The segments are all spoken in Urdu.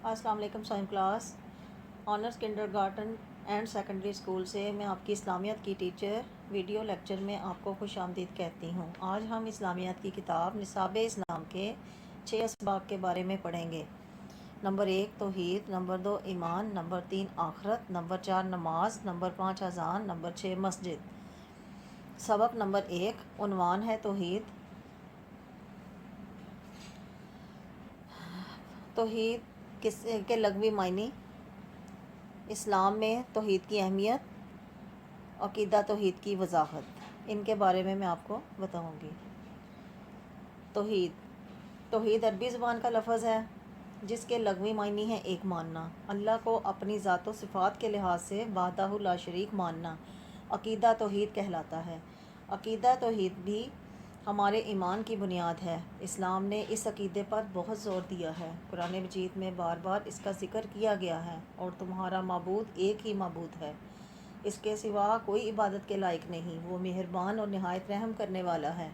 السلام علیکم sign class honours kindergarten and secondary school سے میں آپ کی اسلامیات کی ٹیچر ویڈیو لیکچر میں آپ کو خوش آمدید کہتی ہوں۔ آج ہم اسلامیات کی کتاب نصاب اسلام کے 6 اسباق کے بارے میں پڑھیں گے۔ نمبر 1 توحید، نمبر 2 ایمان، نمبر 3 آخرت، نمبر 4 نماز، نمبر 5 اذان، نمبر 6 مسجد۔ سبق نمبر 1 عنوان ہے توحید۔ توحید کے لغوی معنی، اسلام میں توحید کی اہمیت، عقیدہ توحید کی وضاحت، ان کے بارے میں آپ کو بتاؤں گی۔ توحید عربی زبان کا لفظ ہے جس کے لغوی معنی ہے ایک ماننا، اللہ کو اپنی ذات و صفات کے لحاظ سے وحدہ لا شریک ماننا عقیدہ توحید کہلاتا ہے۔ عقیدہ توحید بھی ہمارے ایمان کی بنیاد ہے۔ اسلام نے اس عقیدے پر بہت زور دیا ہے۔ قرآن مجید میں بار بار اس کا ذکر کیا گیا ہے اور تمہارا معبود ایک ہی معبود ہے، اس کے سوا کوئی عبادت کے لائق نہیں، وہ مہربان اور نہایت رحم کرنے والا ہے۔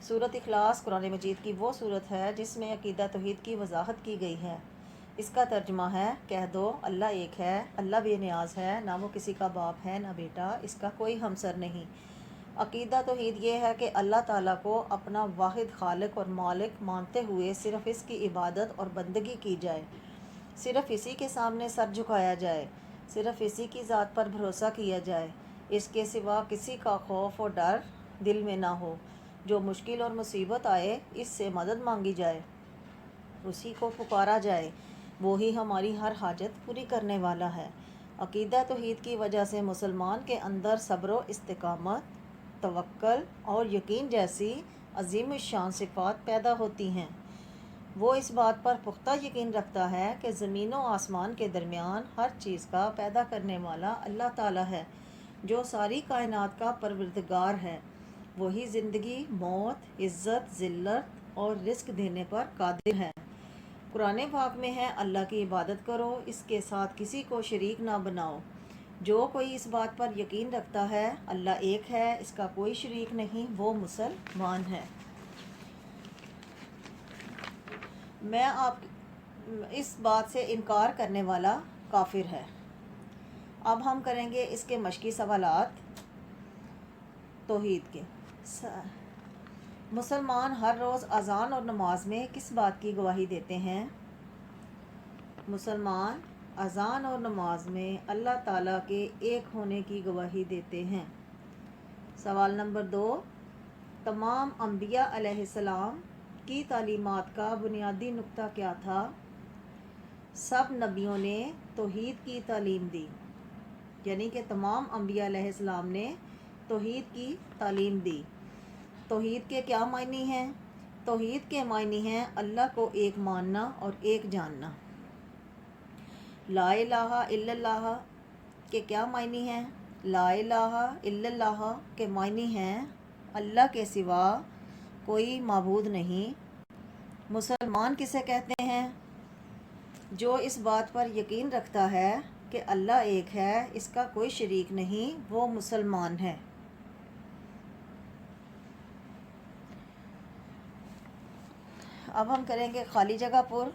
سورۃ اخلاص قرآن مجید کی وہ سورت ہے جس میں عقیدہ توحید کی وضاحت کی گئی ہے۔ اس کا ترجمہ ہے، کہہ دو اللہ ایک ہے، اللہ بے نیاز ہے، نہ وہ کسی کا باپ ہے نہ بیٹا، اس کا کوئی ہمسر نہیں۔ عقیدہ توحید یہ ہے کہ اللہ تعالیٰ کو اپنا واحد خالق اور مالک مانتے ہوئے صرف اس کی عبادت اور بندگی کی جائے، صرف اسی کے سامنے سر جھکایا جائے، صرف اسی کی ذات پر بھروسہ کیا جائے، اس کے سوا کسی کا خوف اور ڈر دل میں نہ ہو، جو مشکل اور مصیبت آئے اس سے مدد مانگی جائے، اسی کو پکارا جائے، وہی ہماری ہر حاجت پوری کرنے والا ہے۔ عقیدہ توحید کی وجہ سے مسلمان کے اندر صبر و استقامت، توکل اور یقین جیسی عظیم الشان صفات پیدا ہوتی ہیں۔ وہ اس بات پر پختہ یقین رکھتا ہے کہ زمین و آسمان کے درمیان ہر چیز کا پیدا کرنے والا اللہ تعالیٰ ہے، جو ساری کائنات کا پروردگار ہے۔ وہی زندگی، موت، عزت، ذلت اور رزق دینے پر قادر ہے۔ قرآن پاک میں ہے، اللہ کی عبادت کرو، اس کے ساتھ کسی کو شریک نہ بناؤ۔ جو کوئی اس بات پر یقین رکھتا ہے اللہ ایک ہے، اس کا کوئی شریک نہیں، وہ مسلمان ہے۔ میں آپ اس بات سے انکار کرنے والا کافر ہے۔ اب ہم کریں گے اس کے مشقی سوالات۔ توحید کے مسلمان ہر روز اذان اور نماز میں کس بات کی گواہی دیتے ہیں؟ مسلمان اذان اور نماز میں اللہ تعالیٰ کے ایک ہونے کی گواہی دیتے ہیں۔ سوال نمبر 2 تمام انبیاء علیہ السلام کی تعلیمات کا بنیادی نقطہ کیا تھا؟ سب نبیوں نے توحید کی تعلیم دی، یعنی کہ تمام انبیاء علیہ السلام نے توحید کی تعلیم دی۔ توحید کے کیا معنی ہیں؟ توحید کے معنی ہیں اللہ کو ایک ماننا اور ایک جاننا۔ لا الہ الا اللہ کے کیا معنی ہیں؟ لا الہ الا اللہ کے معنی ہیں اللہ کے سوا کوئی معبود نہیں۔ مسلمان کسے کہتے ہیں؟ جو اس بات پر یقین رکھتا ہے کہ اللہ ایک ہے، اس کا کوئی شریک نہیں، وہ مسلمان ہے۔ اب ہم کریں گے خالی جگہ پر۔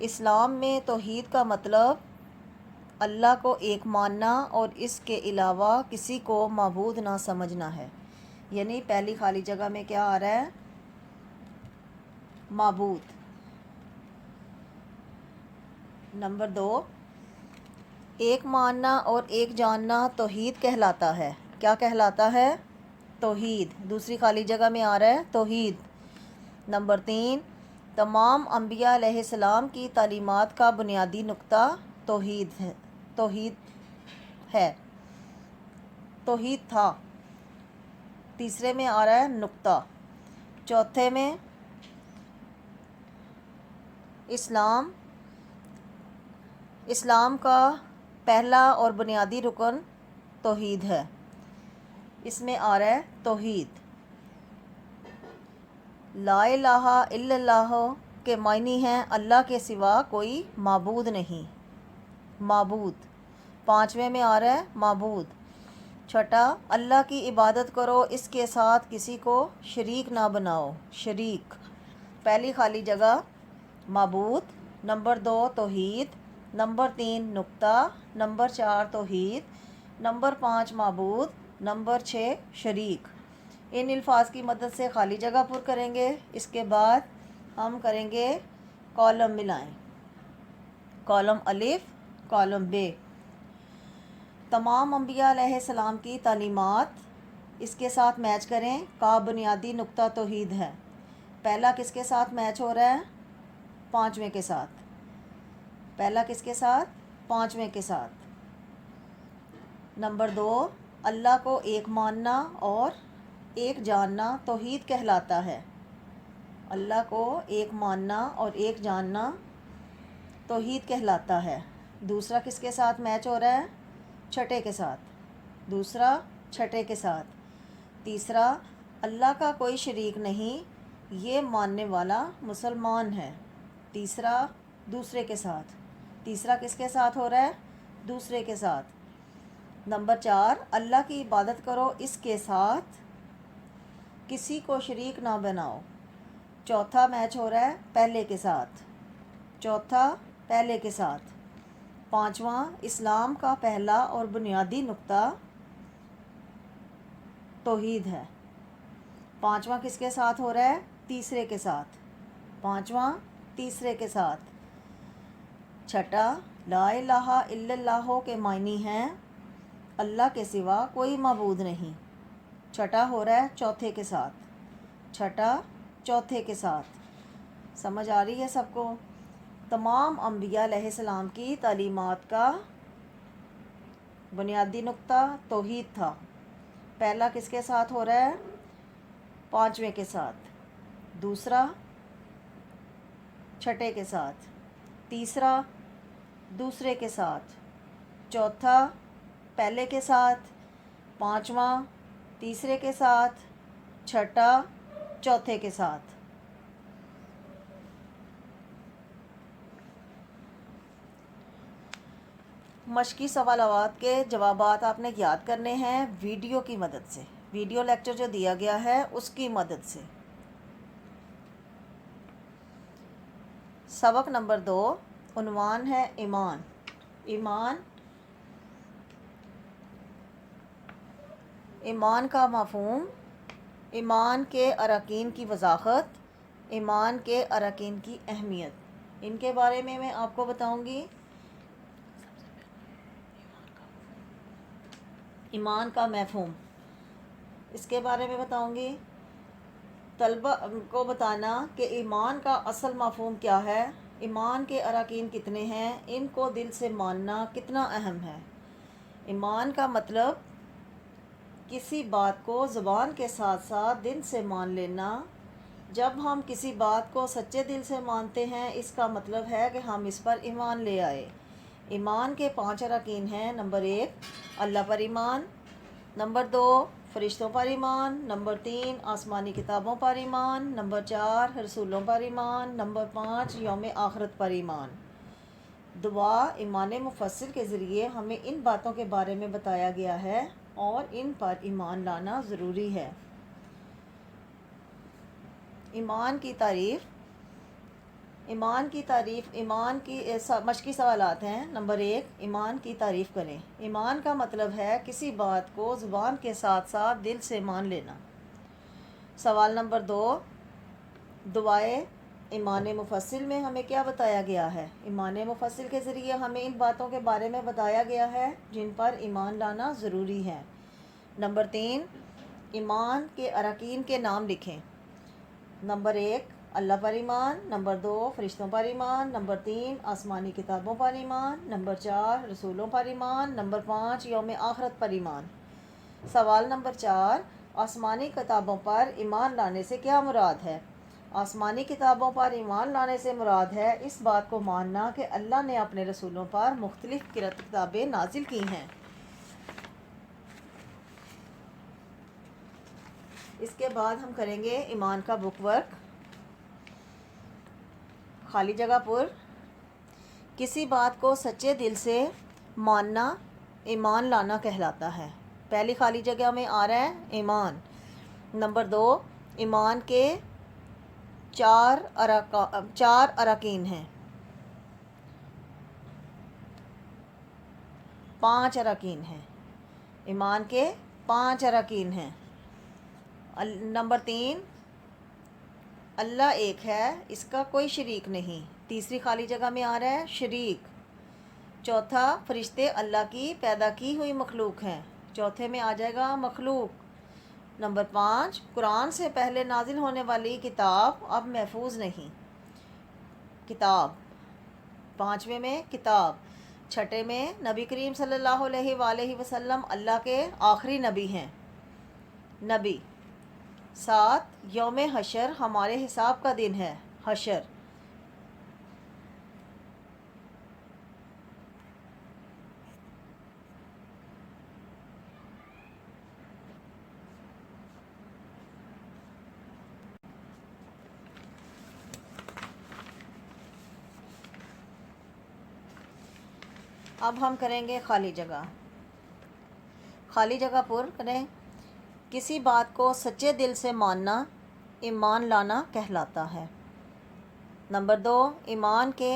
اسلام میں توحید کا مطلب اللہ کو ایک ماننا اور اس کے علاوہ کسی کو معبود نہ سمجھنا ہے۔ یعنی پہلی خالی جگہ میں کیا آ رہا ہے؟ معبود۔ نمبر 2 ایک ماننا اور ایک جاننا توحید کہلاتا ہے۔ کیا کہلاتا ہے؟ توحید۔ دوسری خالی جگہ میں آ رہا ہے توحید۔ نمبر 3 تمام انبیاء علیہ السلام کی تعلیمات کا بنیادی نقطہ توحید ہے، توحید تھا۔ تیسرے میں آ رہا ہے نقطہ۔ چوتھے میں اسلام کا پہلا اور بنیادی رکن توحید ہے، اس میں آ رہا ہے توحید۔ لا الہ الا اللہ کے معنی ہیں اللہ کے سوا کوئی معبود نہیں، معبود۔ پانچویں میں آ رہا ہے معبود۔ چھٹا اللہ کی عبادت کرو، اس کے ساتھ کسی کو شریک نہ بناؤ، شریک۔ پہلی خالی جگہ معبود، نمبر 2 توحید، نمبر 3 نقطہ، نمبر 4 توحید، نمبر 5 معبود، نمبر 6 شریک۔ ان الفاظ کی مدد سے خالی جگہ پر کریں گے۔ اس کے بعد ہم کریں گے کالم ملائیں، کالم الف، کالم بے۔ تمام انبیاء علیہ السلام کی تعلیمات اس کے ساتھ میچ کریں۔ کا بنیادی نقطہ توحید ہے۔ پہلا کس کے ساتھ میچ ہو رہا ہے؟ پانچویں کے ساتھ۔ پہلا کس کے ساتھ؟ پانچویں کے ساتھ۔ نمبر 2 اللہ کو ایک ماننا اور ایک جاننا توحید کہلاتا ہے۔ اللہ کو ایک ماننا اور ایک جاننا توحید کہلاتا ہے۔ دوسرا کس کے ساتھ میچ ہو رہا ہے؟ چھٹے کے ساتھ۔ دوسرا چھٹے کے ساتھ۔ تیسرا اللہ کا کوئی شریک نہیں، یہ ماننے والا مسلمان ہے۔ تیسرا دوسرے کے ساتھ۔ تیسرا کس کے ساتھ ہو رہا ہے؟ دوسرے کے ساتھ۔ نمبر 4 اللہ کی عبادت کرو، اس کے ساتھ کسی کو شریک نہ بناؤ۔ چوتھا میچ ہو رہا ہے پہلے کے ساتھ۔ چوتھا پہلے کے ساتھ۔ پانچواں اسلام کا پہلا اور بنیادی نقطہ توحید ہے۔ پانچواں کس کے ساتھ ہو رہا ہے؟ تیسرے کے ساتھ۔ پانچواں تیسرے کے ساتھ۔ چھٹا لا الہ الا اللہ کے معنی ہیں اللہ کے سوا کوئی معبود نہیں۔ چھٹا ہو رہا ہے چوتھے کے ساتھ۔ چھٹا چوتھے کے ساتھ۔ سمجھ آ رہی ہے سب کو؟ تمام انبیاء علیہ السلام کی تعلیمات کا بنیادی نقطہ توحید تھا۔ پہلا کس کے ساتھ ہو رہا ہے؟ پانچویں کے ساتھ۔ دوسرا چھٹے کے ساتھ۔ تیسرا دوسرے کے ساتھ۔ چوتھا پہلے کے ساتھ۔ پانچواں تیسرے کے ساتھ۔ چھٹا چوتھے کے ساتھ۔ مشقی سوالات کے جوابات آپ نے یاد کرنے ہیں ویڈیو کی مدد سے، ویڈیو لیکچر جو دیا گیا ہے اس کی مدد سے۔ سبق نمبر 2 عنوان ہے ایمان۔ ایمان کا مفہوم، ایمان کے ارکین کی وضاحت، ایمان کے ارکین کی اہمیت، ان کے بارے میں آپ کو بتاؤں گی۔ ایمان کا مفہوم، اس کے بارے میں بتاؤں گی۔ طلبہ کو بتانا کہ ایمان کا اصل مفہوم کیا ہے، ایمان کے ارکین کتنے ہیں، ان کو دل سے ماننا کتنا اہم ہے۔ ایمان کا مطلب کسی بات کو زبان کے ساتھ ساتھ دل سے مان لینا۔ جب ہم کسی بات کو سچے دل سے مانتے ہیں اس کا مطلب ہے کہ ہم اس پر ایمان لے آئے۔ ایمان کے 5 ارکین ہیں۔ نمبر 1 اللہ پر ایمان، نمبر 2 فرشتوں پر ایمان، نمبر 3 آسمانی کتابوں پر ایمان، نمبر 4 رسولوں پر ایمان، نمبر 5 یوم آخرت پر ایمان۔ دعا ایمان مفصل کے ذریعے ہمیں ان باتوں کے بارے میں بتایا گیا ہے اور ان پر ایمان لانا ضروری ہے۔ ایمان کی تعریف، ایمان کی مشقی سوالات ہیں۔ نمبر 1 ایمان کی تعریف کریں۔ ایمان کا مطلب ہے کسی بات کو زبان کے ساتھ ساتھ دل سے مان لینا۔ سوال نمبر 2 دعائے ایمان مفصل میں ہمیں کیا بتایا گیا ہے؟ ایمان مفصل کے ذریعے ہمیں ان باتوں کے بارے میں بتایا گیا ہے جن پر ایمان لانا ضروری ہے۔ نمبر 3 ایمان کے ارکین کے نام لکھیں۔ نمبر 1 اللہ پر ایمان، نمبر 2 فرشتوں پر ایمان، نمبر 3 آسمانی کتابوں پر ایمان، نمبر 4 رسولوں پر ایمان، نمبر 5 یوم آخرت پر ایمان۔ سوال نمبر 4 آسمانی کتابوں پر ایمان لانے سے کیا مراد ہے؟ آسمانی کتابوں پر ایمان لانے سے مراد ہے اس بات کو ماننا کہ اللہ نے اپنے رسولوں پر مختلف کتابیں نازل کی ہیں۔ اس کے بعد ہم کریں گے ایمان کا بک ورک۔ خالی جگہ پر کسی بات کو سچے دل سے ماننا ایمان لانا کہلاتا ہے۔ پہلی خالی جگہ میں آ رہا ہے ایمان۔ نمبر 2 ایمان کے 4 ارکین ہیں۔ 5 اراکین ہیں، ایمان کے 5 اراکین ہیں۔ نمبر 3، اللہ ایک ہے، اس کا کوئی شریک نہیں، تیسری خالی جگہ میں آ رہا ہے شریک۔ چوتھا، فرشتے اللہ کی پیدا کی ہوئی مخلوق ہیں، چوتھے میں آ جائے گا مخلوق۔ نمبر 5، قرآن سے پہلے نازل ہونے والی کتاب اب محفوظ نہیں، کتاب، پانچویں میں کتاب۔ چھٹے میں نبی کریم صلی اللہ علیہ وآلہ وسلم اللہ کے آخری نبی ہیں، نبی۔ 7، یوم حشر ہمارے حساب کا دن ہے، حشر۔ اب ہم کریں گے خالی جگہ، خالی جگہ پر کریں۔ کسی بات کو سچے دل سے ماننا ایمان لانا کہلاتا ہے۔ نمبر 2، ایمان کے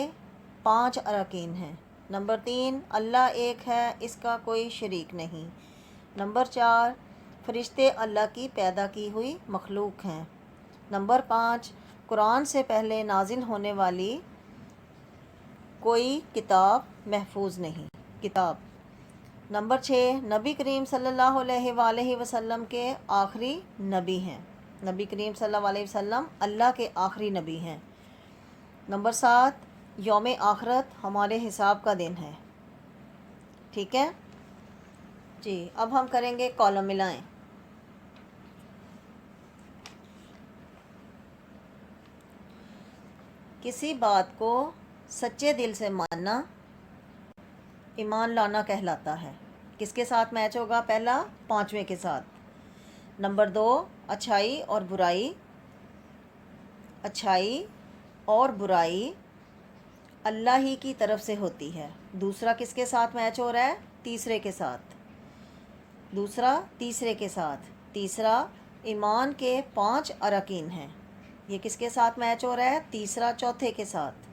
5 اراکین ہیں۔ نمبر 3، اللہ ایک ہے، اس کا کوئی شریک نہیں۔ نمبر 4، فرشتے اللہ کی پیدا کی ہوئی مخلوق ہیں۔ نمبر 5، قرآن سے پہلے نازل ہونے والی کوئی کتاب محفوظ نہیں، کتاب۔ نمبر 6، نبی کریم صلی اللہ علیہ وآلہ وسلم کے آخری نبی ہیں، نبی کریم صلی اللہ علیہ وسلم اللہ کے آخری نبی ہیں۔ نمبر 7، یوم آخرت ہمارے حساب کا دن ہے، ٹھیک ہے جی۔ اب ہم کریں گے کالم ملائیں۔ کسی بات کو سچے دل سے ماننا ایمان لانا کہلاتا ہے۔ کس کے ساتھ میچ ہوگا؟ پہلا 5ویں کے ساتھ۔ نمبر 2، اچھائی اور برائی، اچھائی اور برائی اللہ ہی کی طرف سے ہوتی ہے۔ دوسرا کس کے ساتھ میچ ہو رہا ہے؟ تیسرے کے ساتھ، دوسرا تیسرے کے ساتھ۔ تیسرا، ایمان کے 5 اراکین ہیں، یہ کس کے ساتھ میچ ہو رہا ہے؟ تیسرا چوتھے کے ساتھ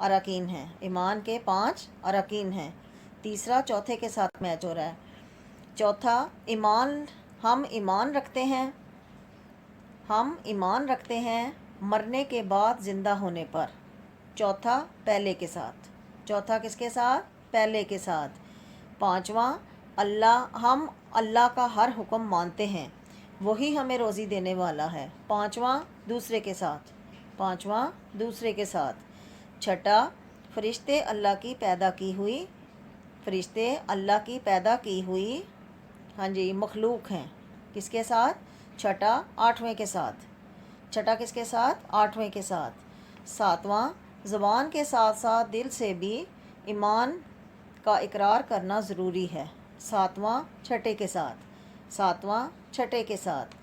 اراکین ہیں، ایمان کے 5 اراکین ہیں، تیسرا چوتھے کے ساتھ میچ ہو رہا ہے۔ چوتھا، ہم ایمان رکھتے ہیں، ہم ایمان رکھتے ہیں مرنے کے بعد زندہ ہونے پر، چوتھا پہلے کے ساتھ، چوتھا کس کے ساتھ؟ پہلے کے ساتھ۔ پانچواں، ہم اللہ کا ہر حکم مانتے ہیں، وہی ہمیں روزی دینے والا ہے، پانچواں دوسرے کے ساتھ، پانچواں دوسرے کے ساتھ۔ چھٹا، فرشتے اللہ کی پیدا کی ہوئی، فرشتے اللہ کی پیدا کی ہوئی ہاں جی مخلوق ہیں، کس کے ساتھ؟ چھٹا 8ویں کے ساتھ، چھٹا کس کے ساتھ؟ 8ویں کے ساتھ۔ ساتواں، زبان کے ساتھ ساتھ دل سے بھی ایمان کا اقرار کرنا ضروری ہے، ساتواں چھٹے کے ساتھ، ساتواں چھٹے کے ساتھ۔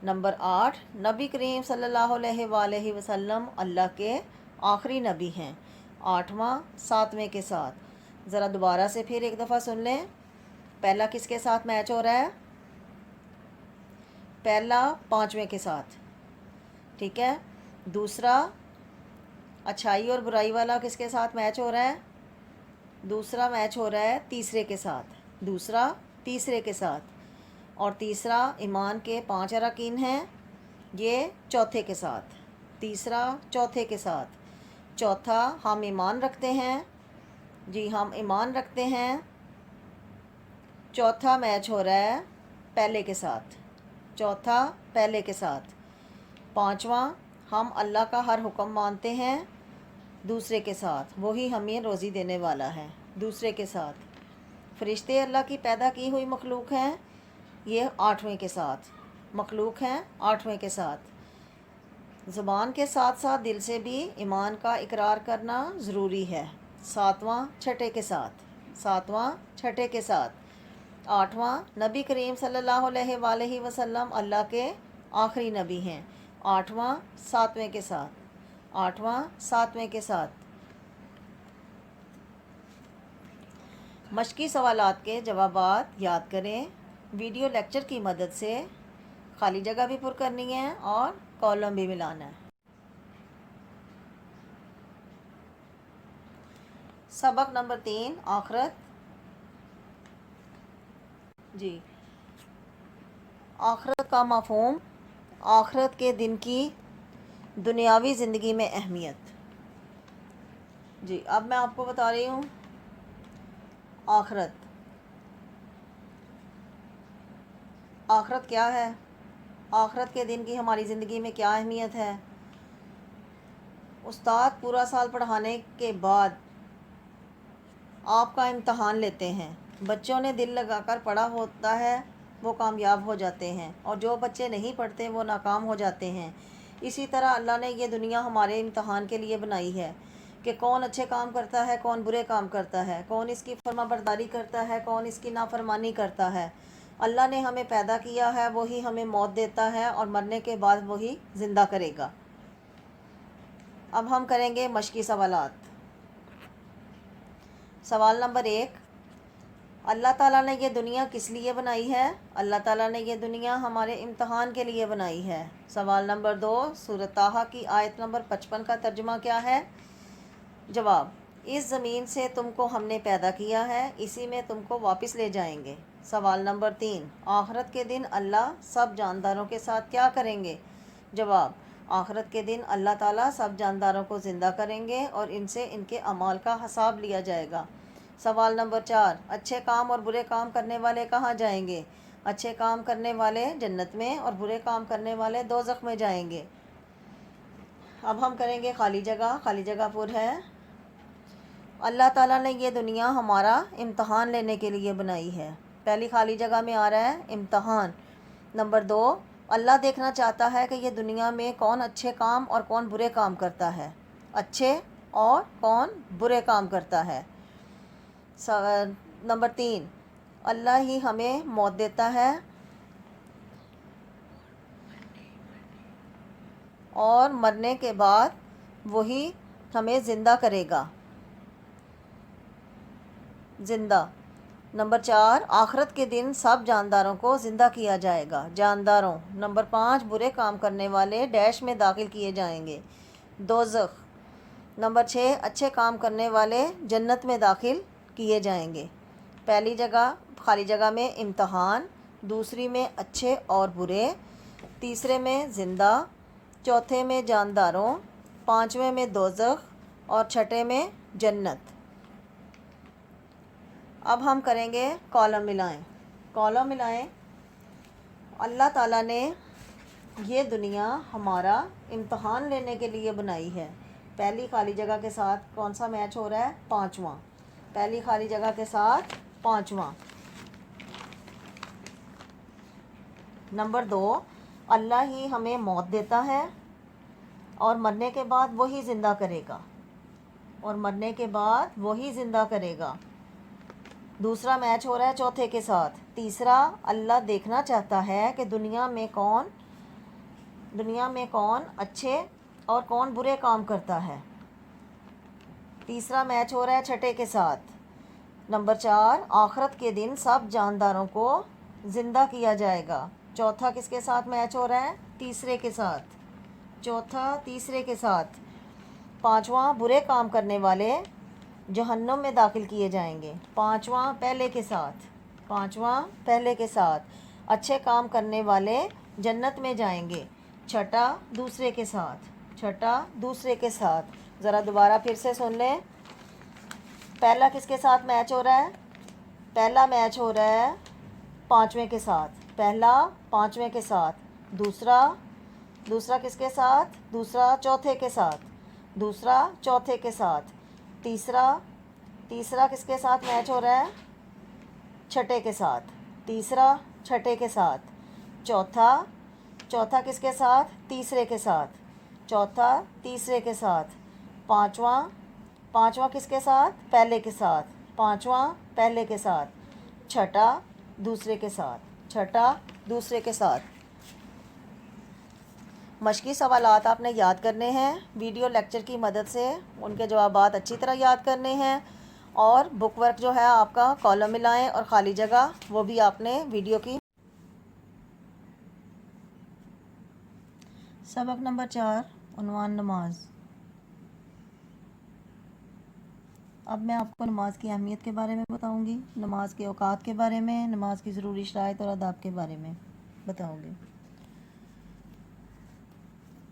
نمبر 8، نبی کریم صلی اللہ علیہ وآلہ وسلم اللہ کے آخری نبی ہیں، 8واں 7ویں کے ساتھ۔ ذرا دوبارہ سے پھر ایک دفعہ سن لیں، پہلا کس کے ساتھ میچ ہو رہا ہے؟ پہلا 5ویں کے ساتھ، ٹھیک ہے۔ دوسرا، اچھائی اور برائی والا کس کے ساتھ میچ ہو رہا ہے؟ دوسرا میچ ہو رہا ہے تیسرے کے ساتھ، دوسرا تیسرے کے ساتھ۔ اور تیسرا، ایمان کے 5 اراکین ہیں، یہ چوتھے کے ساتھ، تیسرا چوتھے کے ساتھ۔ چوتھا، ہم ایمان رکھتے ہیں، جی ہم ایمان رکھتے ہیں، چوتھا میچ ہو رہا ہے پہلے کے ساتھ، چوتھا پہلے کے ساتھ۔ پانچواں، ہم اللہ کا ہر حکم مانتے ہیں، دوسرے کے ساتھ، وہی ہمیں روزی دینے والا ہے، دوسرے کے ساتھ۔ فرشتے اللہ کی پیدا کی ہوئی مخلوق ہیں، یہ 8ویں کے ساتھ، مخلوق ہیں 8ویں کے ساتھ۔ زبان کے ساتھ ساتھ دل سے بھی ایمان کا اقرار کرنا ضروری ہے، 7واں چھٹے کے ساتھ، 7واں چھٹے کے ساتھ۔ 8واں، نبی کریم صلی اللہ علیہ وآلہ وسلم اللہ کے آخری نبی ہیں، 8واں 7ویں کے ساتھ، 8واں 7ویں کے ساتھ۔ مشقی سوالات کے جوابات یاد کریں، ویڈیو لیکچر کی مدد سے خالی جگہ بھی پر کرنی ہے اور کالم بھی ملانا ہے۔ سبق نمبر 3، آخرت جی، آخرت کا مفہوم، آخرت کے دن کی دنیاوی زندگی میں اہمیت۔ جی، اب میں آپ کو بتا رہی ہوں آخرت۔ آخرت کیا ہے؟ آخرت کے دن کی ہماری زندگی میں کیا اہمیت ہے؟ استاد پورا سال پڑھانے کے بعد آپ کا امتحان لیتے ہیں۔ بچوں نے دل لگا کر پڑھا ہوتا ہے وہ کامیاب ہو جاتے ہیں، اور جو بچے نہیں پڑھتے وہ ناکام ہو جاتے ہیں۔ اسی طرح اللہ نے یہ دنیا ہمارے امتحان کے لیے بنائی ہے کہ کون اچھے کام کرتا ہے، کون برے کام کرتا ہے، کون اس کی فرما برداری کرتا ہے، کون اس کی نافرمانی کرتا ہے۔ اللہ نے ہمیں پیدا کیا ہے، وہی ہمیں موت دیتا ہے، اور مرنے کے بعد وہی زندہ کرے گا۔ اب ہم کریں گے مشقی سوالات۔ سوال نمبر 1، اللہ تعالیٰ نے یہ دنیا کس لیے بنائی ہے؟ اللہ تعالیٰ نے یہ دنیا ہمارے امتحان کے لیے بنائی ہے۔ سوال نمبر 2، سورۃ طٰہٰ کی آیت نمبر 55 کا ترجمہ کیا ہے؟ جواب، اس زمین سے تم کو ہم نے پیدا کیا ہے، اسی میں تم کو واپس لے جائیں گے۔ سوال نمبر 3، آخرت کے دن اللہ سب جانداروں کے ساتھ کیا کریں گے؟ جواب، آخرت کے دن اللہ تعالیٰ سب جانداروں کو زندہ کریں گے اور ان سے ان کے اعمال کا حساب لیا جائے گا۔ سوال نمبر 4، اچھے کام اور برے کام کرنے والے کہاں جائیں گے؟ اچھے کام کرنے والے جنت میں اور برے کام کرنے والے دوزخ میں جائیں گے۔ اب ہم کریں گے خالی جگہ۔ خالی جگہ پر ہے، اللہ تعالیٰ نے یہ دنیا ہمارا امتحان لینے کے لیے بنائی ہے۔ پہلی خالی جگہ میں آ رہا ہے امتحان۔ نمبر 2، اللہ دیکھنا چاہتا ہے کہ یہ دنیا میں کون اچھے کام اور کون برے کام کرتا ہے، اچھے اور کون برے کام کرتا ہے۔ نمبر 3، اللہ ہی ہمیں موت دیتا ہے اور مرنے کے بعد وہی ہمیں زندہ کرے گا۔ زندہ۔ نمبر 4، آخرت کے دن سب جانداروں کو زندہ کیا جائے گا، جانداروں۔ نمبر 5، برے کام کرنے والے ڈیش میں داخل کیے جائیں گے، دوزخ۔ نمبر 6، اچھے کام کرنے والے جنت میں داخل کیے جائیں گے۔ پہلی جگہ خالی جگہ میں امتحان، دوسری میں اچھے اور برے، تیسرے میں زندہ، چوتھے میں جانداروں، پانچویں میں دوزخ اور چھٹے میں جنت۔ اب ہم کریں گے کالم ملائیں۔ کالم ملائیں۔ اللہ تعالیٰ نے یہ دنیا ہمارا امتحان لینے کے لیے بنائی ہے۔ پہلی خالی جگہ کے ساتھ کون سا میچ ہو رہا ہے؟ 5واں۔ پہلی خالی جگہ کے ساتھ 5واں۔ نمبر 2، اللہ ہی ہمیں موت دیتا ہے اور مرنے کے بعد وہی زندہ کرے گا، اور مرنے کے بعد وہی زندہ کرے گا۔ دوسرا میچ ہو رہا ہے چوتھے کے ساتھ۔ تیسرا، اللہ دیکھنا چاہتا ہے کہ دنیا میں کون اچھے اور کون برے کام کرتا ہے۔ تیسرا میچ ہو رہا ہے چھٹے کے ساتھ۔ نمبر 4، آخرت کے دن سب جانداروں کو زندہ کیا جائے گا۔ چوتھا کس کے ساتھ میچ ہو رہا ہے؟ تیسرے کے ساتھ۔ چوتھا تیسرے کے ساتھ۔ پانچواں، برے کام کرنے والے جہنم میں داخل کیے جائیں گے، پانچواں پہلے کے ساتھ۔ پانچواں پہلے کے ساتھ۔ اچھے کام کرنے والے جنت میں جائیں گے، چھٹا دوسرے کے ساتھ۔ چھٹا دوسرے کے ساتھ۔ ذرا دوبارہ پھر سے سن لیں۔ پہلا کس کے ساتھ میچ ہو رہا ہے؟ پہلا میچ ہو رہا ہے پانچویں کے ساتھ۔ پہلا پانچویں کے ساتھ۔ دوسرا کس کے ساتھ؟ دوسرا چوتھے کے ساتھ۔ دوسرا چوتھے کے ساتھ۔ تیسرا کس کے ساتھ میچ ہو رہا ہے؟ چھٹے کے ساتھ۔ تیسرا چھٹے کے ساتھ۔ چوتھا کس کے ساتھ؟ تیسرے کے ساتھ۔ چوتھا تیسرے کے ساتھ۔ پانچواں کس کے ساتھ؟ پہلے کے ساتھ۔ پانچواں پہلے کے ساتھ۔ چھٹا دوسرے کے ساتھ۔ چھٹا دوسرے کے ساتھ۔ مشقی سوالات آپ نے یاد کرنے ہیں، ویڈیو لیکچر کی مدد سے ان کے جوابات اچھی طرح یاد کرنے ہیں، اور بک ورک جو ہے آپ کا کالم ملائیں اور خالی جگہ وہ بھی آپ نے ویڈیو کی۔ سبق نمبر 4، عنوان نماز۔ اب میں آپ کو نماز کی اہمیت کے بارے میں بتاؤں گی، نماز کے اوقات کے بارے میں، نماز کی ضروری شرائط اور آداب کے بارے میں بتاؤں گی۔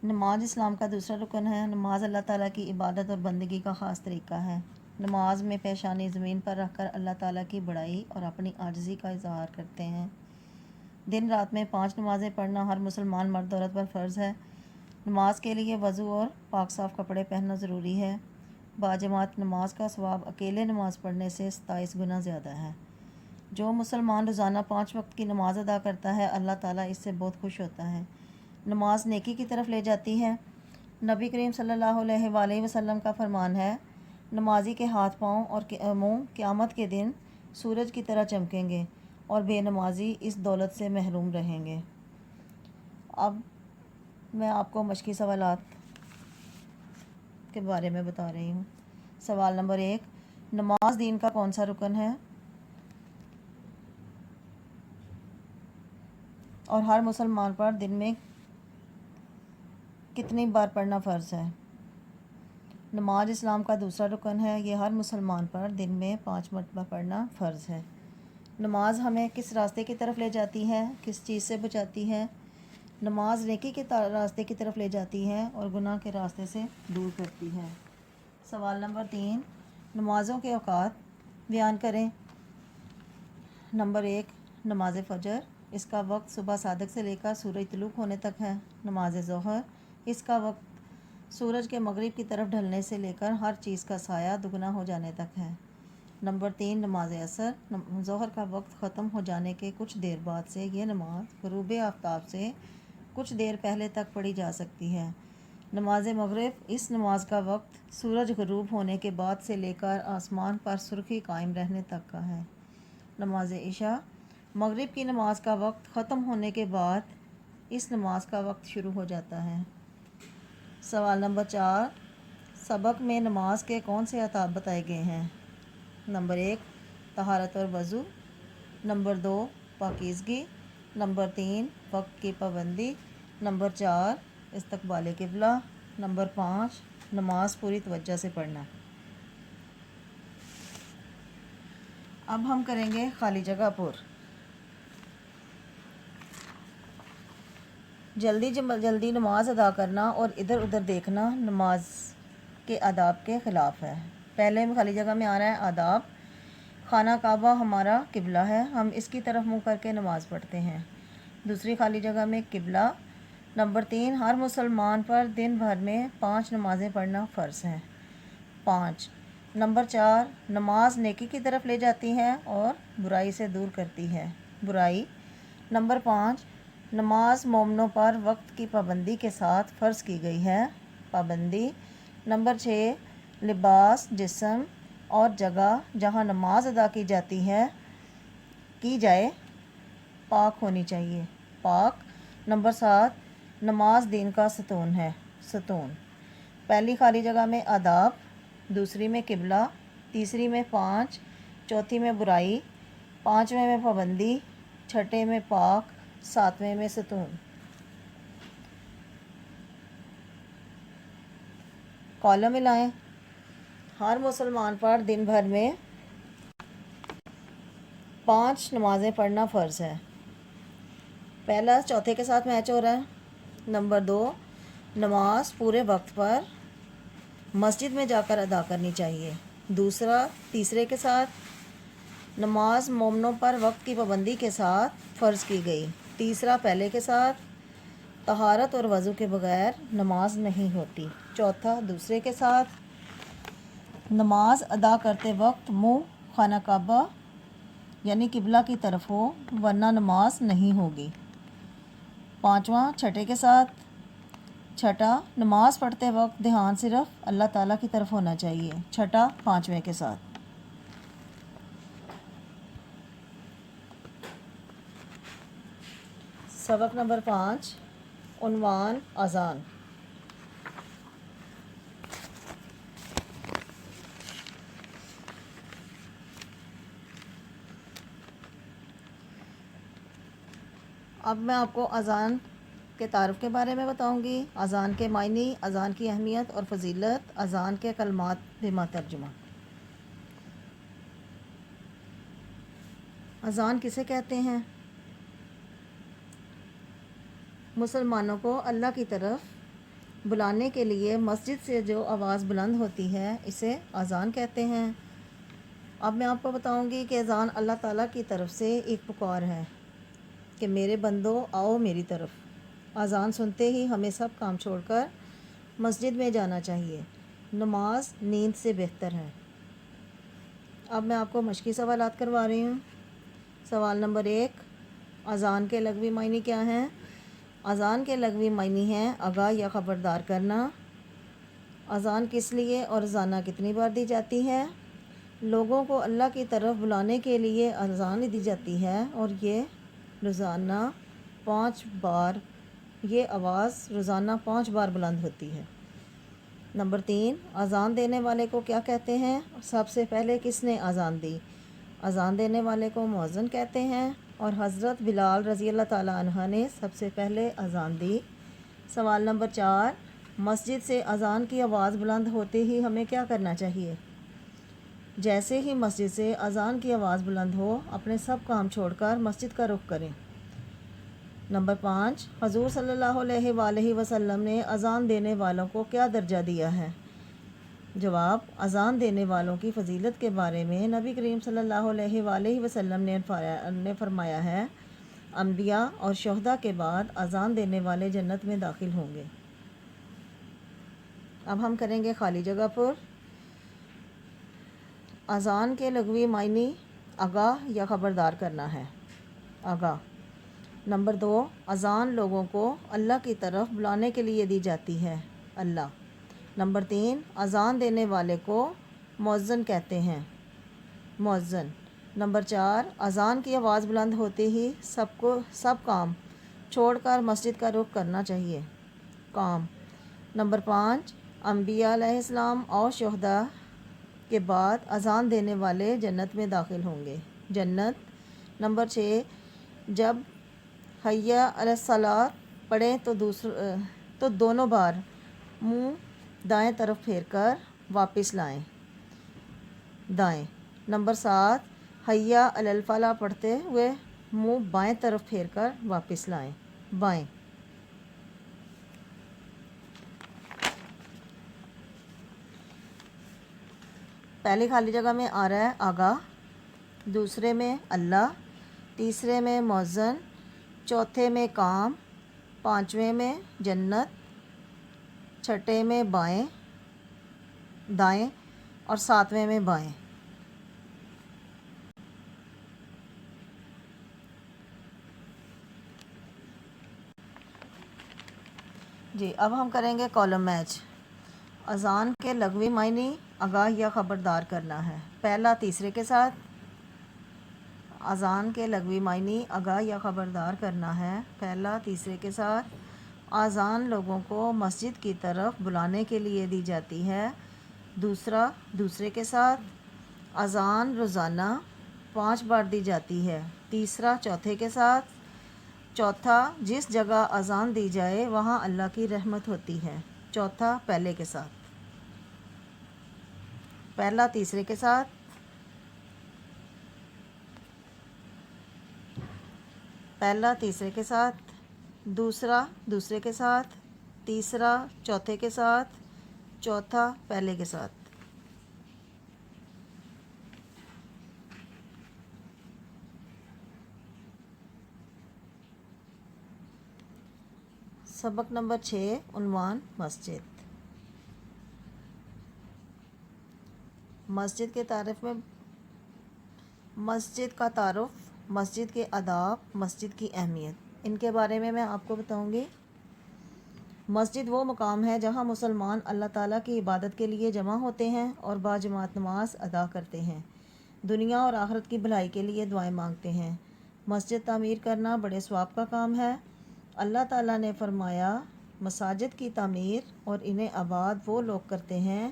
نماز اسلام کا دوسرا رکن ہے۔ نماز اللہ تعالیٰ کی عبادت اور بندگی کا خاص طریقہ ہے۔ نماز میں پیشانی زمین پر رکھ کر اللہ تعالیٰ کی بڑائی اور اپنی عاجزی کا اظہار کرتے ہیں۔ دن رات میں 5 نمازیں پڑھنا ہر مسلمان مرد عورت پر فرض ہے۔ نماز کے لیے وضو اور پاک صاف کپڑے پہننا ضروری ہے۔ باجماعت نماز کا ثواب اکیلے نماز پڑھنے سے 27 گنا زیادہ ہے۔ جو مسلمان روزانہ 5 وقت کی نماز ادا کرتا ہے اللہ تعالیٰ اس سے بہت خوش ہوتا ہے۔ نماز نیکی کی طرف لے جاتی ہے۔ نبی کریم صلی اللہ علیہ وآلہ وسلم کا فرمان ہے، نمازی کے ہاتھ پاؤں اور منہ قیامت کے دن سورج کی طرح چمکیں گے اور بے نمازی اس دولت سے محروم رہیں گے۔ اب میں آپ کو مشقی سوالات کے بارے میں بتا رہی ہوں۔ سوال نمبر 1، نماز دین کا کون سا رکن ہے اور ہر مسلمان پر دن میں کتنی بار پڑھنا فرض ہے؟ نماز اسلام کا دوسرا رکن ہے، یہ ہر مسلمان پر دن میں 5 مرتبہ پڑھنا فرض ہے۔ نماز ہمیں کس راستے کی طرف لے جاتی ہے، کس چیز سے بچاتی ہے؟ نماز نیکی کے راستے کی طرف لے جاتی ہے اور گناہ کے راستے سے دور کرتی ہے۔ سوال نمبر 3، نمازوں کے اوقات بیان کریں۔ نمبر 1، نماز فجر، اس کا وقت صبح صادق سے لے کر سورج طلوع ہونے تک ہے۔ نماز ظہر، اس کا وقت سورج کے مغرب کی طرف ڈھلنے سے لے کر ہر چیز کا سایہ دگنا ہو جانے تک ہے۔ نمبر 3، نماز عصر، ظہر کا وقت ختم ہو جانے کے کچھ دیر بعد سے یہ نماز غروب آفتاب سے کچھ دیر پہلے تک پڑھی جا سکتی ہے۔ نماز مغرب، اس نماز کا وقت سورج غروب ہونے کے بعد سے لے کر آسمان پر سرخی قائم رہنے تک کا ہے۔ نماز عشاء، مغرب کی نماز کا وقت ختم ہونے کے بعد اس نماز کا وقت شروع ہو جاتا ہے۔ سوال نمبر 4، سبق میں نماز کے کون سے آداب بتائے گئے ہیں؟ نمبر 1، طہارت اور وضو۔ نمبر 2، پاکیزگی۔ نمبر 3، وقت کی پابندی۔ نمبر 4، استقبال قبلہ۔ نمبر 5، نماز پوری توجہ سے پڑھنا۔ اب ہم کریں گے خالی جگہ پر۔ جلدی نماز ادا کرنا اور ادھر ادھر دیکھنا نماز کے آداب کے خلاف ہے۔ پہلے خالی جگہ میں آ رہا ہے آداب۔ خانہ کعبہ ہمارا قبلہ ہے، ہم اس کی طرف منہ کر کے نماز پڑھتے ہیں۔ دوسری خالی جگہ میں قبلہ۔ نمبر 3، ہر مسلمان پر دن بھر میں 5 نمازیں پڑھنا فرض ہے۔ 5۔ نمبر 4، نماز نیکی کی طرف لے جاتی ہے اور برائی سے دور کرتی ہے۔ برائی۔ نمبر 5، نماز مومنوں پر وقت کی پابندی کے ساتھ فرض کی گئی ہے۔ پابندی۔ نمبر 6، لباس، جسم اور جگہ جہاں نماز ادا کی جائے پاک ہونی چاہیے۔ پاک۔ نمبر 7، نماز دین کا ستون ہے۔ ستون۔ پہلی خالی جگہ میں آداب، دوسری میں قبلہ، تیسری میں 5، چوتھی میں برائی، 5ویں میں پابندی، 6 میں پاک، 7ویں میں ستون۔ کالم ملائیں۔ ہر مسلمان پر دن بھر میں 5 نمازیں پڑھنا فرض ہے۔ پہلا، چوتھے کے ساتھ میچ ہو رہا ہے۔ نمبر 2، نماز پورے وقت پر مسجد میں جا کر ادا کرنی چاہیے۔ دوسرا، تیسرے کے ساتھ نماز مومنوں پر وقت کی پابندی کے ساتھ فرض کی گئی۔ تیسرا، پہلے کے ساتھ طہارت اور وضو کے بغیر نماز نہیں ہوتی۔ چوتھا، دوسرے کے ساتھ نماز ادا کرتے وقت منہ خانہ کعبہ یعنی قبلہ کی طرف ہو ورنہ نماز نہیں ہوگی۔ 5واں، چھٹے کے ساتھ۔ چھٹا، نماز پڑھتے وقت دھیان صرف اللہ تعالیٰ کی طرف ہونا چاہیے۔ چھٹا، 5ویں کے ساتھ۔ سبق نمبر 5، عنوان اذان۔ اب میں آپ کو اذان کے تعارف کے بارے میں بتاؤں گی، اذان کے معنی، اذان کی اہمیت اور فضیلت، اذان کے کلمات بما ترجمہ۔ اذان کسے کہتے ہیں؟ مسلمانوں کو اللہ کی طرف بلانے کے لیے مسجد سے جو آواز بلند ہوتی ہے اسے اذان کہتے ہیں۔ اب میں آپ کو بتاؤں گی کہ اذان اللہ تعالیٰ کی طرف سے ایک پکار ہے کہ میرے بندو آؤ میری طرف۔ اذان سنتے ہی ہمیں سب کام چھوڑ کر مسجد میں جانا چاہیے۔ نماز نیند سے بہتر ہے۔ اب میں آپ کو مشقی سوالات کروا رہی ہوں۔ سوال نمبر 1، اذان کے لغوی معنی کیا ہیں؟ اذان کے لغوی معنی ہیں آگاہ یا خبردار کرنا۔ اذان کس لیے اور روزانہ کتنی بار دی جاتی ہے؟ لوگوں کو اللہ کی طرف بلانے کے لیے اذان دی جاتی ہے اور یہ روزانہ 5 بار، یہ آواز روزانہ 5 بار بلند ہوتی ہے۔ نمبر 3، اذان دینے والے کو کیا کہتے ہیں؟ سب سے پہلے کس نے اذان دی؟ اذان دینے والے کو مؤذن کہتے ہیں اور حضرت بلال رضی اللہ تعالیٰ عنہ نے سب سے پہلے اذان دی۔ سوال نمبر 4، مسجد سے اذان کی آواز بلند ہوتے ہی ہمیں کیا کرنا چاہیے؟ جیسے ہی مسجد سے اذان کی آواز بلند ہو اپنے سب کام چھوڑ کر مسجد کا رخ کریں۔ نمبر 5، حضور صلی اللہ علیہ وآلہ وسلم نے اذان دینے والوں کو کیا درجہ دیا ہے؟ جواب، اذان دینے والوں کی فضیلت کے بارے میں نبی کریم صلی اللہ علیہ وآلہ وسلم نے فرمایا ہے، انبیاء اور شہداء کے بعد اذان دینے والے جنت میں داخل ہوں گے۔ اب ہم کریں گے خالی جگہ پر۔ اذان کے لغوی معنی آگاہ یا خبردار کرنا ہے۔ آگاہ۔ نمبر 2، اذان لوگوں کو اللہ کی طرف بلانے کے لیے دی جاتی ہے، اللہ۔ نمبر 3، اذان دینے والے کو مؤذن کہتے ہیں، مؤذن۔ نمبر 4، اذان کی آواز بلند ہوتے ہی سب کام چھوڑ کر مسجد کا رخ کرنا چاہیے، کام۔ نمبر 5، انبیاء علیہ السلام اور شہداء کے بعد اذان دینے والے جنت میں داخل ہوں گے، جنت۔ نمبر 6، جب حی علی الصلاۃ پڑھیں تو دونوں بار منہ دائیں طرف پھیر کر واپس لائیں، دائیں۔ نمبر 7، حی علی الفلاح پڑھتے ہوئے منہ بائیں طرف پھیر کر واپس لائیں، بائیں۔ پہلی خالی جگہ میں آ رہا ہے آگاہ، دوسرے میں اللہ، تیسرے میں مؤذن، چوتھے میں کام، پانچویں میں جنت، چھٹے میں بائیں دائیں اور ساتویں میں بائیں۔ جی اب ہم کریں گے کالم میچ۔ اذان کے لغوی معنی آگاہ یا خبردار کرنا ہے، پہلا تیسرے کے ساتھ۔ اذان کے لغوی معنی آگاہ یا خبردار کرنا ہے، پہلا تیسرے کے ساتھ۔ اذان لوگوں کو مسجد کی طرف بلانے کے لیے دی جاتی ہے، دوسرا دوسرے کے ساتھ۔ اذان روزانہ 5 بار دی جاتی ہے، تیسرا چوتھے کے ساتھ۔ چوتھا، جس جگہ اذان دی جائے وہاں اللہ کی رحمت ہوتی ہے، چوتھا پہلے کے ساتھ، پہلا تیسرے کے ساتھ، پہلا تیسرے کے ساتھ، دوسرا دوسرے کے ساتھ، تیسرا چوتھے کے ساتھ، چوتھا پہلے کے ساتھ۔ سبق نمبر 6، عنوان مسجد۔ مسجد کے تعارف میں مسجد کا تعارف، مسجد کے آداب، مسجد کی اہمیت، ان کے بارے میں آپ کو بتاؤں گی۔ مسجد وہ مقام ہے جہاں مسلمان اللہ تعالیٰ کی عبادت کے لیے جمع ہوتے ہیں اور باجماعت نماز ادا کرتے ہیں، دنیا اور آخرت کی بھلائی کے لیے دعائیں مانگتے ہیں۔ مسجد تعمیر کرنا بڑے ثواب کا کام ہے۔ اللہ تعالیٰ نے فرمایا، مساجد کی تعمیر اور انہیں آباد وہ لوگ کرتے ہیں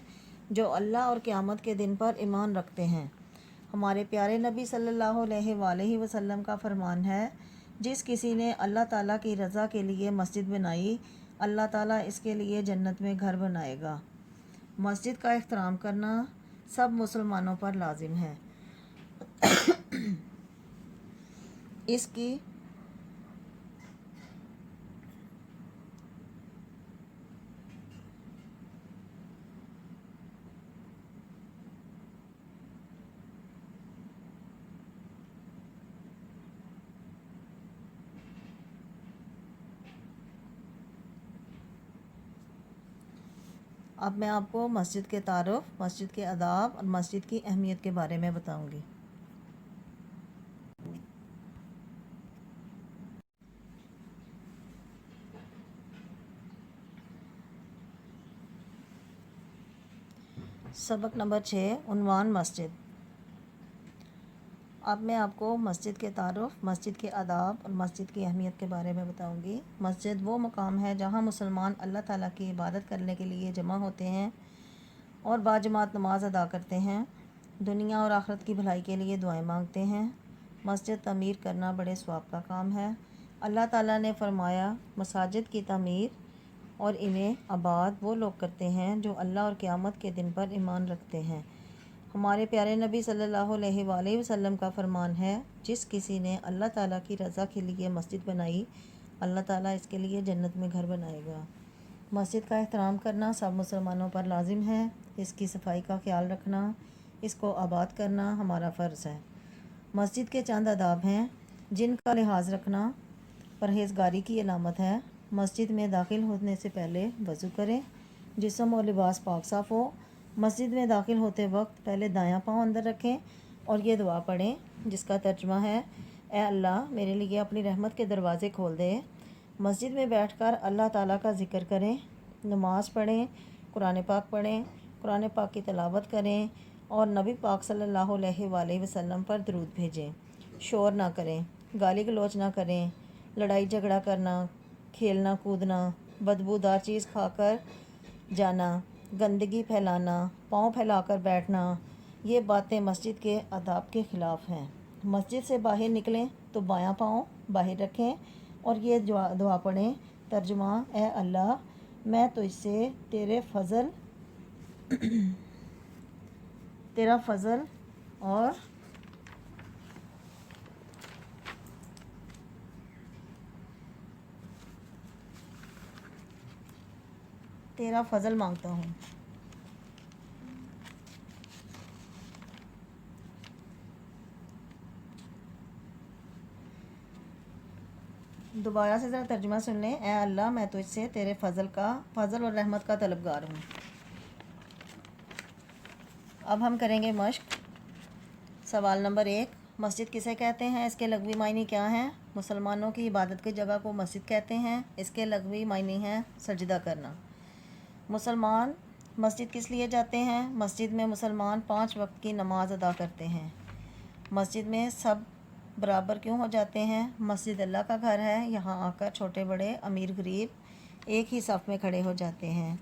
جو اللہ اور قیامت کے دن پر ایمان رکھتے ہیں۔ ہمارے پیارے نبی صلی اللہ علیہ وآلہ وسلم کا فرمان ہے، جس کسی نے اللہ تعالیٰ کی رضا کے لیے مسجد بنائی، اللہ تعالیٰ اس کے لیے جنت میں گھر بنائے گا۔ مسجد کا احترام کرنا سب مسلمانوں پر لازم ہے۔ اس کی اب میں آپ کو مسجد کے تعارف، مسجد کے آداب اور مسجد کی اہمیت کے بارے میں بتاؤں گی۔ سبق نمبر 6، عنوان مسجد۔ اب میں آپ کو مسجد کے تعارف، مسجد کے آداب اور مسجد کی اہمیت کے بارے میں بتاؤں گی۔ مسجد وہ مقام ہے جہاں مسلمان اللہ تعالیٰ کی عبادت کرنے کے لیے جمع ہوتے ہیں اور باجماعت نماز ادا کرتے ہیں، دنیا اور آخرت کی بھلائی کے لیے دعائیں مانگتے ہیں۔ مسجد تعمیر کرنا بڑے ثواب کا کام ہے۔ اللہ تعالیٰ نے فرمایا، مساجد کی تعمیر اور انہیں آباد وہ لوگ کرتے ہیں جو اللہ اور قیامت کے دن پر ایمان رکھتے ہیں۔ ہمارے پیارے نبی صلی اللہ علیہ وآلہ وسلم کا فرمان ہے، جس کسی نے اللہ تعالیٰ کی رضا کے لیے مسجد بنائی، اللہ تعالیٰ اس کے لیے جنت میں گھر بنائے گا۔ مسجد کا احترام کرنا سب مسلمانوں پر لازم ہے۔ اس کی صفائی کا خیال رکھنا، اس کو آباد کرنا ہمارا فرض ہے۔ مسجد کے چند آداب ہیں جن کا لحاظ رکھنا پرہیزگاری کی علامت ہے۔ مسجد میں داخل ہونے سے پہلے وضو کریں، جسم اور لباس پاک صاف ہو۔ مسجد میں داخل ہوتے وقت پہلے دایاں پاؤں اندر رکھیں اور یہ دعا پڑھیں، جس کا ترجمہ ہے، اے اللہ میرے لیے اپنی رحمت کے دروازے کھول دے۔ مسجد میں بیٹھ کر اللہ تعالیٰ کا ذکر کریں، نماز پڑھیں، قرآن پاک پڑھیں، قرآن پاک کی تلاوت کریں اور نبی پاک صلی اللہ علیہ وآلہ وسلم پر درود بھیجیں۔ شور نہ کریں، گالی گلوچ نہ کریں، لڑائی جھگڑا کرنا، کھیلنا کودنا، بدبودار چیز کھا کر جانا، گندگی پھیلانا، پاؤں پھیلا کر بیٹھنا، یہ باتیں مسجد کے آداب کے خلاف ہیں۔ مسجد سے باہر نکلیں تو بایاں پاؤں باہر رکھیں اور یہ دعا پڑھیں، ترجمہ، اے اللہ میں تجھ سے تیرا فضل اور تیرا فضل مانگتا ہوں۔ دوبارہ سے ذرا ترجمہ سن لیں، اے اللہ میں تجھ سے تیرے فضل اور رحمت کا طلبگار ہوں۔ اب ہم کریں گے مشق۔ سوال نمبر 1، مسجد کسے کہتے ہیں؟ اس کے لغوی معنی کیا ہیں؟ مسلمانوں کی عبادت کی جگہ کو مسجد کہتے ہیں۔ اس کے لغوی معنی ہیں سجدہ کرنا۔ مسلمان مسجد کس لیے جاتے ہیں؟ مسجد میں مسلمان 5 وقت کی نماز ادا کرتے ہیں۔ مسجد میں سب برابر کیوں ہو جاتے ہیں؟ مسجد اللہ کا گھر ہے، یہاں آ کر چھوٹے بڑے، امیر غریب ایک ہی صف میں کھڑے ہو جاتے ہیں۔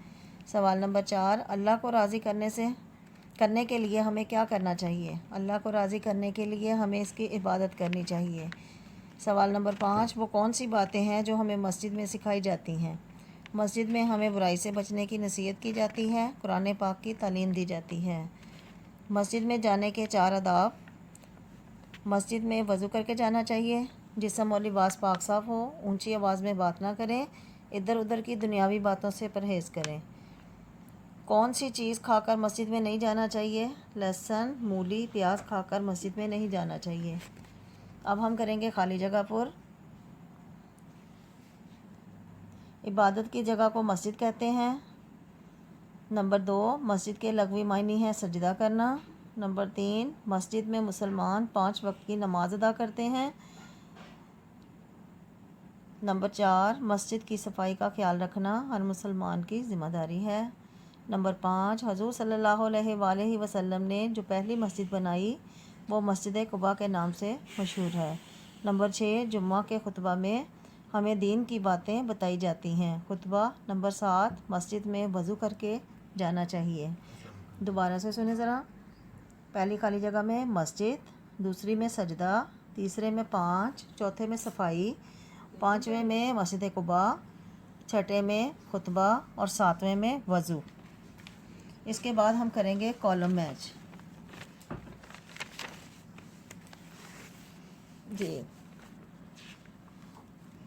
سوال نمبر 4، اللہ کو راضی کرنے کے لیے ہمیں کیا کرنا چاہیے؟ اللہ کو راضی کرنے کے لیے ہمیں اس کی عبادت کرنی چاہیے۔ سوال نمبر 5، وہ کون سی باتیں ہیں جو ہمیں مسجد میں سکھائی جاتی ہیں؟ مسجد میں ہمیں برائی سے بچنے کی نصیحت کی جاتی ہے، قرآن پاک کی تعلیم دی جاتی ہے۔ مسجد میں جانے کے 4 آداب۔ مسجد میں وضو کر کے جانا چاہیے، جسم اور لباس پاک صاف ہو، اونچی آواز میں بات نہ کریں، ادھر ادھر کی دنیاوی باتوں سے پرہیز کریں۔ کون سی چیز کھا کر مسجد میں نہیں جانا چاہیے؟ لہسن، مولی، پیاز کھا کر مسجد میں نہیں جانا چاہیے۔ اب ہم کریں گے خالی جگہ پر۔ عبادت کی جگہ کو مسجد کہتے ہیں۔ نمبر 2، مسجد کے لغوی معنی ہیں سجدہ کرنا۔ نمبر 3، مسجد میں مسلمان 5 وقت کی نماز ادا کرتے ہیں۔ نمبر 4، مسجد کی صفائی کا خیال رکھنا ہر مسلمان کی ذمہ داری ہے۔ نمبر 5، حضور صلی اللہ علیہ وآلہ وسلم نے جو پہلی مسجد بنائی وہ مسجد قباء کے نام سے مشہور ہے۔ نمبر 6، جمعہ کے خطبہ میں ہمیں دین کی باتیں بتائی جاتی ہیں۔ خطبہ۔ نمبر 7، مسجد میں وضو کر کے جانا چاہیے۔ دوبارہ سے سنیں ذرا۔ پہلی خالی جگہ میں مسجد، دوسری میں سجدہ، تیسرے میں 5، چوتھے میں صفائی، 5ویں میں مسجد قباء، 6 میں خطبہ اور 7ویں میں وضو۔ اس کے بعد ہم کریں گے کالم میچ۔ جی